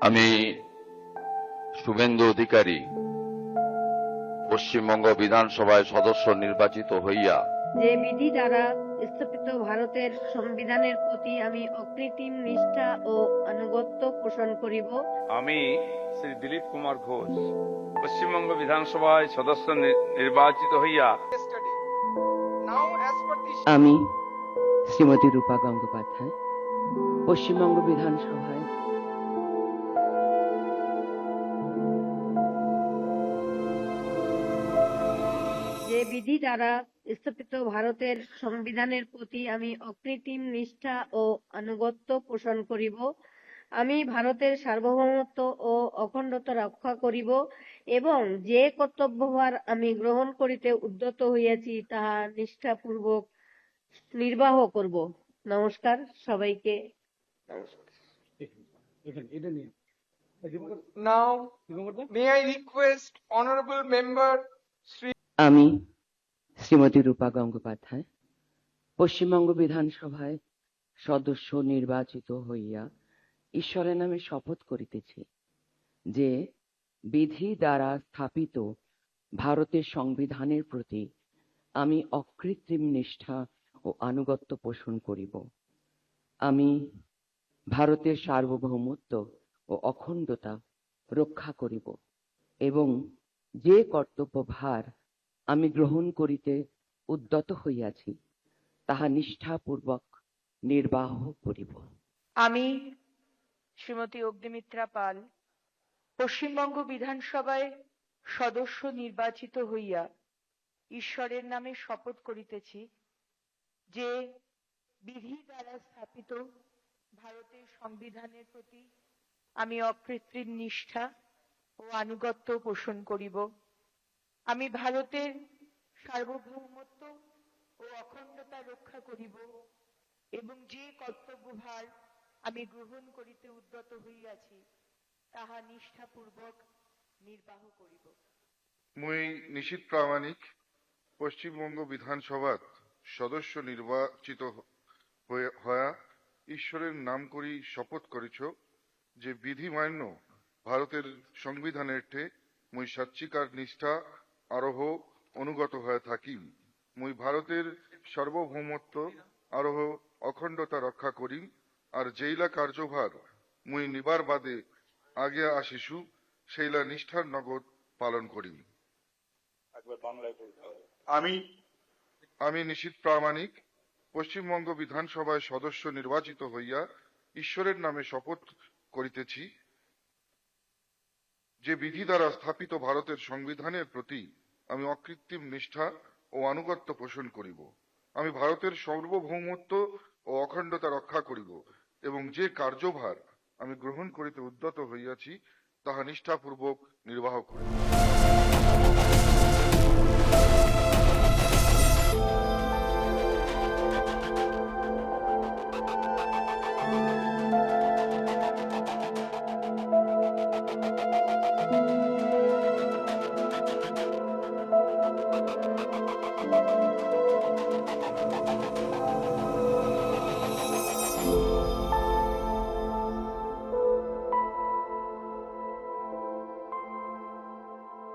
আমি শুভেন্দু অধিকারী পশ্চিমবঙ্গ বিধানসভায় সদস্য নির্বাচিত হইয়া যে বিধি দ্বারা স্থাপিত ভারতের সংবিধানের প্রতি আমি অকৃত্রিম নিষ্ঠা ও আনুগত্য পোষণ করিব। আমি শ্রী দিলীপ কুমার ঘোষ পশ্চিমবঙ্গ বিধানসভায় সদস্য নির্বাচিত হইয়া আমি শ্রীমতী রূপা গঙ্গোপাধ্যায় পশ্চিমবঙ্গ বিধানসভায় যে বিধি দ্বারা স্থাপিত ভারতের সংবিধানের প্রতি আমি অকৃত্রিম নিষ্ঠা ও আনুগত্য পোষণ করিব। আমি ভারতের সার্বভৌমত্ব ও অখণ্ডতা রক্ষা করিব এবং যে কর্তব্যভার আমি গ্রহণ করিতে উদ্যত হইয়াছি তাহা নিষ্ঠাপূর্বক নির্বাহ করব। নমস্কার সবাইকে। Now, may I request honorable member Sri আমি শ্রীমতী রূপা গঙ্গোপাধ্যায় পশ্চিমবঙ্গ বিধানসভায় সদস্য নির্বাচিত হইয়া ঈশ্বরের নামে শপথ করিতেছি যে বিধি দ্বারা স্থাপিত ভারতের সংবিধানের প্রতি আমি অকৃত্রিম নিষ্ঠা ও আনুগত্য পোষণ করিব। আমি ভারতের সার্বভৌমত্ব ও অখণ্ডতা রক্ষা করিব এবং যে কর্তব্যভার আমি গ্রহণ করিতে উদ্যত হইয়াছি তাহা নিষ্ঠাপূর্বক নির্বাহ করিব। আমি শ্রীমতী অগ্নিমিত্রা পাল পশ্চিমবঙ্গ বিধানসভায় সদস্য নির্বাচিত হইয়া ঈশ্বরের নামে শপথ করিতেছি যে বিধি দ্বারা স্থাপিত ভারতের সংবিধানের প্রতি আমি অকৃত্রিম নিষ্ঠা ও আনুগত্য পোষণ করিব। আমি ভারতের সার্বভৌমত্ব ও অখণ্ডতা রক্ষা করিব এবং যে কর্তব্যভার আমি গ্রহণ করিতে উদ্যত হইয়াছি তাহা নিষ্ঠাপূর্বক নির্বাহ করিব। মুই নিশীথ প্রামাণিক পশ্চিমবঙ্গ বিধানসভার সদস্য নির্বাচিত হয়া ঈশ্বরের নাম করি শপথ করিছ যে বিধি মান্য ভারতের সংবিধানের ঠে মুই সচ্চিকার নিষ্ঠা আরোহ অনুগত হয়ে থাকি। মুই ভারতের সার্বভৌমত্ব আরোহ অখণ্ডতা রক্ষা করি আর যেইলা কার্যভার মুই নিবার বাদে আগে আসিছু সেইলা নিষ্ঠার নগদ পালন করি। আমি নিশীথ প্রামাণিক পশ্চিমবঙ্গ বিধানসভায় সদস্য নির্বাচিত হইয়া ঈশ্বরের নামে শপথ করিতেছি যে বিধি দ্বারা স্থাপিত ভারতের সংবিধানের প্রতি আমি অকৃত্রিম নিষ্ঠা ও আনুগত্য পোষণ করিব। আমি ভারতের সার্বভৌমত্ব ও অখণ্ডতা রক্ষা করিব এবং যে কার্যভার আমি গ্রহণ করিতে উদ্যত হইয়াছি তাহা নিষ্ঠাপূর্বক নির্বাহ করিব।